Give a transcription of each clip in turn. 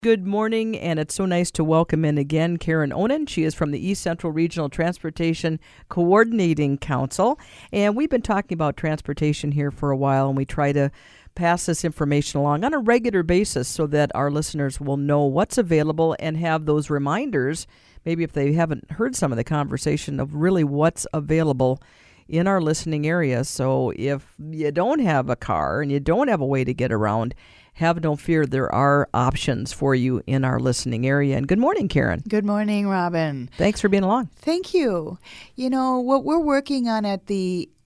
Good morning, and it's so nice to welcome in again Karen Onan. She is from the East Central Regional Transportation Coordinating Council, and we've been talking about transportation here for a while, and we try to pass this information along on a regular basis so that our listeners will know what's available and have those reminders, maybe if they haven't heard some of the conversation, of really what's available in our listening area. So if you don't have a car and you don't have a way to get around, have no fear, there are options for you in our listening area. And good morning, Karen. Good morning, Robin. Thanks for being along. Thank you. You know, what we're working on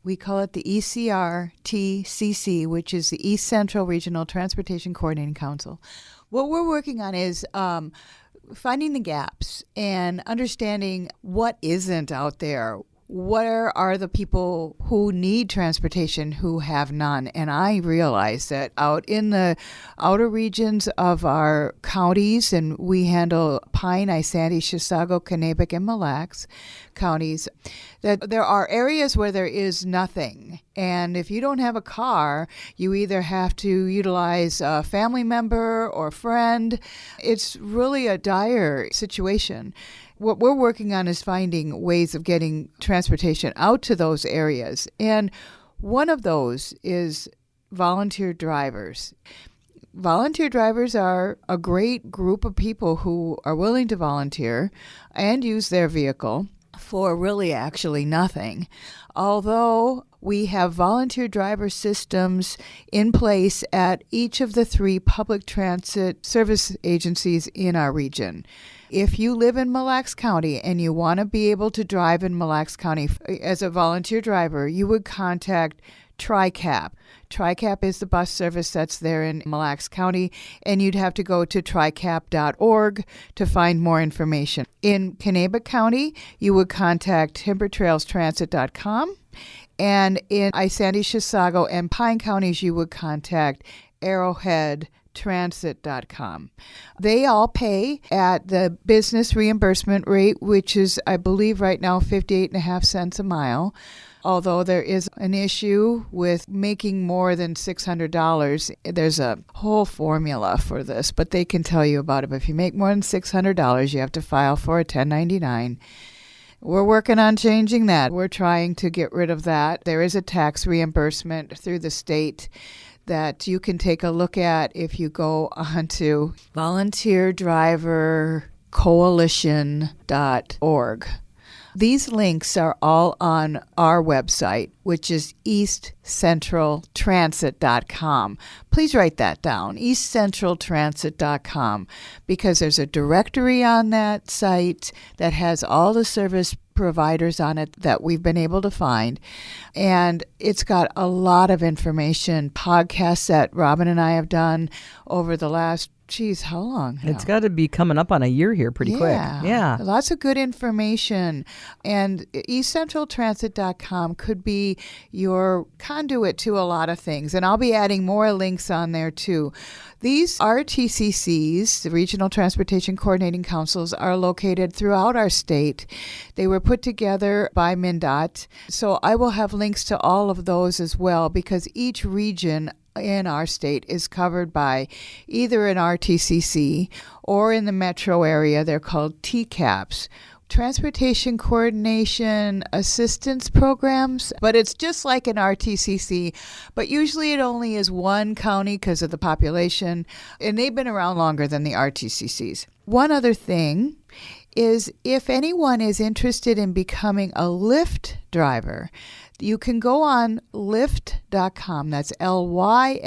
we call it the ECRTCC, which is the East Central Regional Transportation Coordinating Council. What we're working on is finding the gaps and understanding what isn't out there. Where are the people who need transportation who have none? And I realize that out in the outer regions of our counties, and we handle Pine, Isanti, Chisago, Kanabec, and Mille Lacs counties, that there are areas where there is nothing. And if you don't have a car, you either have to utilize a family member or friend. It's really a dire situation. What we're working on is finding ways of getting transportation out to those areas. And one of those is volunteer drivers. Volunteer drivers are a great group of people who are willing to volunteer and use their vehicle for really actually nothing. Although we have volunteer driver systems in place at each of the 3 public transit service agencies in our region. If you live in Mille Lacs County and you want to be able to drive in Mille Lacs County as a volunteer driver, you would contact TRICAP. TRICAP is the bus service that's there in Mille Lacs County, and you'd have to go to tricap.org to find more information. In Kanabec County, you would contact timbertrailstransit.com, and in Isanti, Chisago, and Pine counties, you would contact arrowheadtransit.com. They all pay at the business reimbursement rate, which is, I believe, right now 58.5 cents a mile. Although there is an issue with making more than $600, there's a whole formula for this, but they can tell you about it. But if you make more than $600, you have to file for a 1099. We're working on changing that. We're trying to get rid of that. There is a tax reimbursement through the state that you can take a look at if you go onto volunteerdrivercoalition.org. These links are all on our website, which is eastcentraltransit.com. Please write that down, eastcentraltransit.com, because there's a directory on that site that has all the service providers on it that we've been able to find. And it's got a lot of information, podcasts that Robin and I have done over the last how long now? It's got to be coming up on a year here pretty quick. Yeah. Lots of good information. And eastcentraltransit.com could be your conduit to a lot of things. And I'll be adding more links on there too. These RTCCs, the Regional Transportation Coordinating Councils, are located throughout our state. They were put together by MnDOT. So I will have links to all of those as well, because each region in our state is covered by either an RTCC or in the metro area, they're called TCAPs, Transportation Coordination Assistance Programs, but it's just like an RTCC, but usually it only is one county because of the population, and they've been around longer than the RTCCs. One other thing is if anyone is interested in becoming a Lyft driver, you can go on Lyft.com. That's LYFT.com.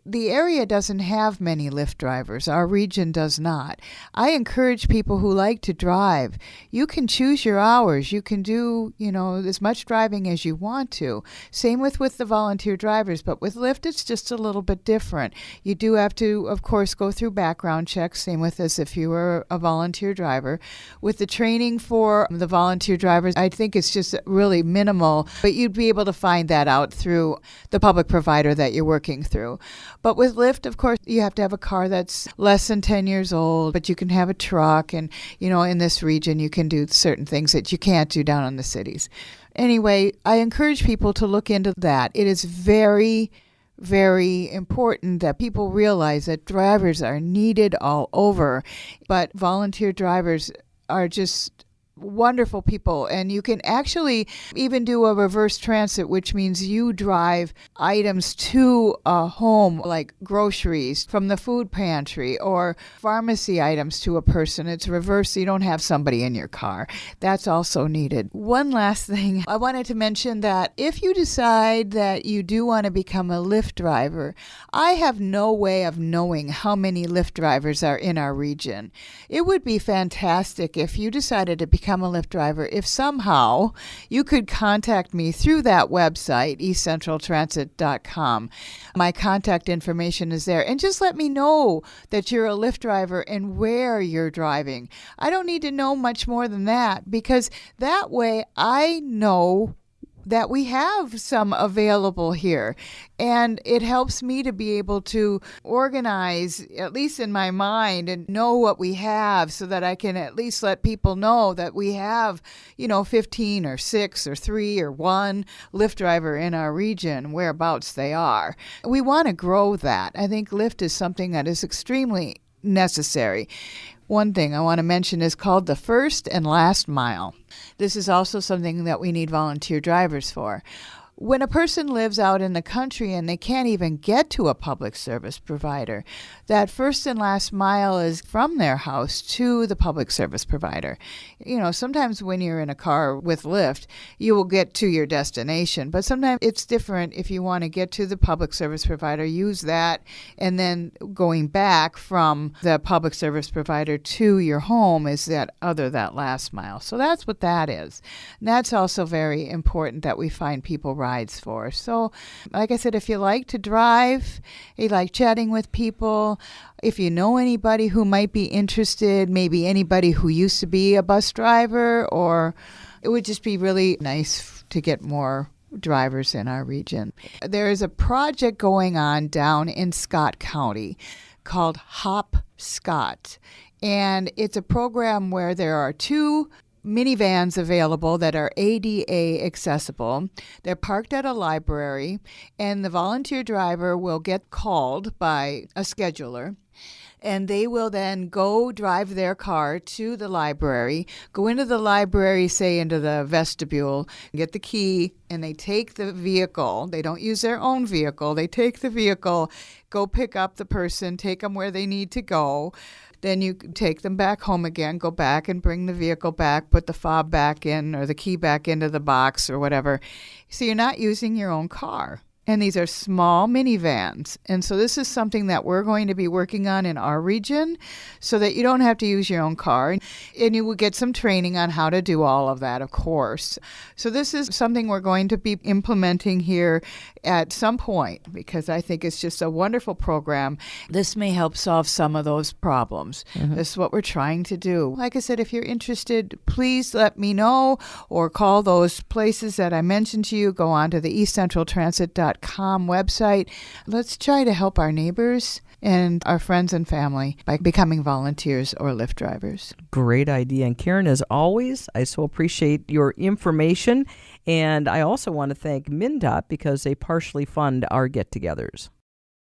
The area doesn't have many Lyft drivers. Our region does not. I encourage people who like to drive. You can choose your hours. You can do, as much driving as you want to. Same with the volunteer drivers, but with Lyft, it's just a little bit different. You do have to, of course, go through background checks, same with as if you were a volunteer driver. With the training for the volunteer drivers, I think it's just really minimal, but you'd be able to find that out through the public provider that you're working through. But with Lyft, of course, you have to have a car that's less than 10 years old, but you can have a truck. And, in this region, you can do certain things that you can't do down in the cities. Anyway, I encourage people to look into that. It is very, very important that people realize that drivers are needed all over, but volunteer drivers are just wonderful people, and you can actually even do a reverse transit, which means you drive items to a home, like groceries from the food pantry or pharmacy items to a person. It's reverse, so you don't have somebody in your car. That's also needed. One last thing, I wanted to mention that if you decide that you do want to become a Lyft driver, I have no way of knowing how many Lyft drivers are in our region. It would be fantastic if you decided to become a Lyft driver, if somehow you could contact me through that website, eastcentraltransit.com. My contact information is there. And just let me know that you're a Lyft driver and where you're driving. I don't need to know much more than that, because that way I know that we have some available here. And it helps me to be able to organize, at least in my mind, and know what we have so that I can at least let people know that we have, 15 or 6 or 3 or 1 Lyft driver in our region, whereabouts they are. We want to grow that. I think Lyft is something that is extremely necessary. One thing I want to mention is called the first and last mile. This is also something that we need volunteer drivers for. When a person lives out in the country and they can't even get to a public service provider, that first and last mile is from their house to the public service provider. Sometimes when you're in a car with Lyft, you will get to your destination, but sometimes it's different. If you want to get to the public service provider, use that, and then going back from the public service provider to your home is that last mile. So that's what that is. And that's also very important that we find people rides for. So, like I said, if you like to drive, you like chatting with people, if you know anybody who might be interested, maybe anybody who used to be a bus driver, or it would just be really nice to get more drivers in our region. There is a project going on down in Scott County called Hop Scott, and it's a program where there are 2 minivans available that are ADA accessible. They're parked at a library, and the volunteer driver will get called by a scheduler, and they will then go drive their car to the library, go into the library, say into the vestibule, get the key, and they take the vehicle. They don't use their own vehicle. They take the vehicle, go pick up the person, take them where they need to go. Then you take them back home again, go back and bring the vehicle back, put the fob back in or the key back into the box or whatever. So you're not using your own car. And these are small minivans. And so this is something that we're going to be working on in our region so that you don't have to use your own car. And you will get some training on how to do all of that, of course. So this is something we're going to be implementing here at some point, because I think it's just a wonderful program. This may help solve some of those problems. Mm-hmm. This is what we're trying to do. Like I said, if you're interested, please let me know or call those places that I mentioned to you. Go on to the eastcentraltransit.com website. Let's try to help our neighbors and our friends and family by becoming volunteers or Lyft drivers. Great idea. And Karen, as always, I so appreciate your information. And I also want to thank MnDOT because they partially fund our get-togethers.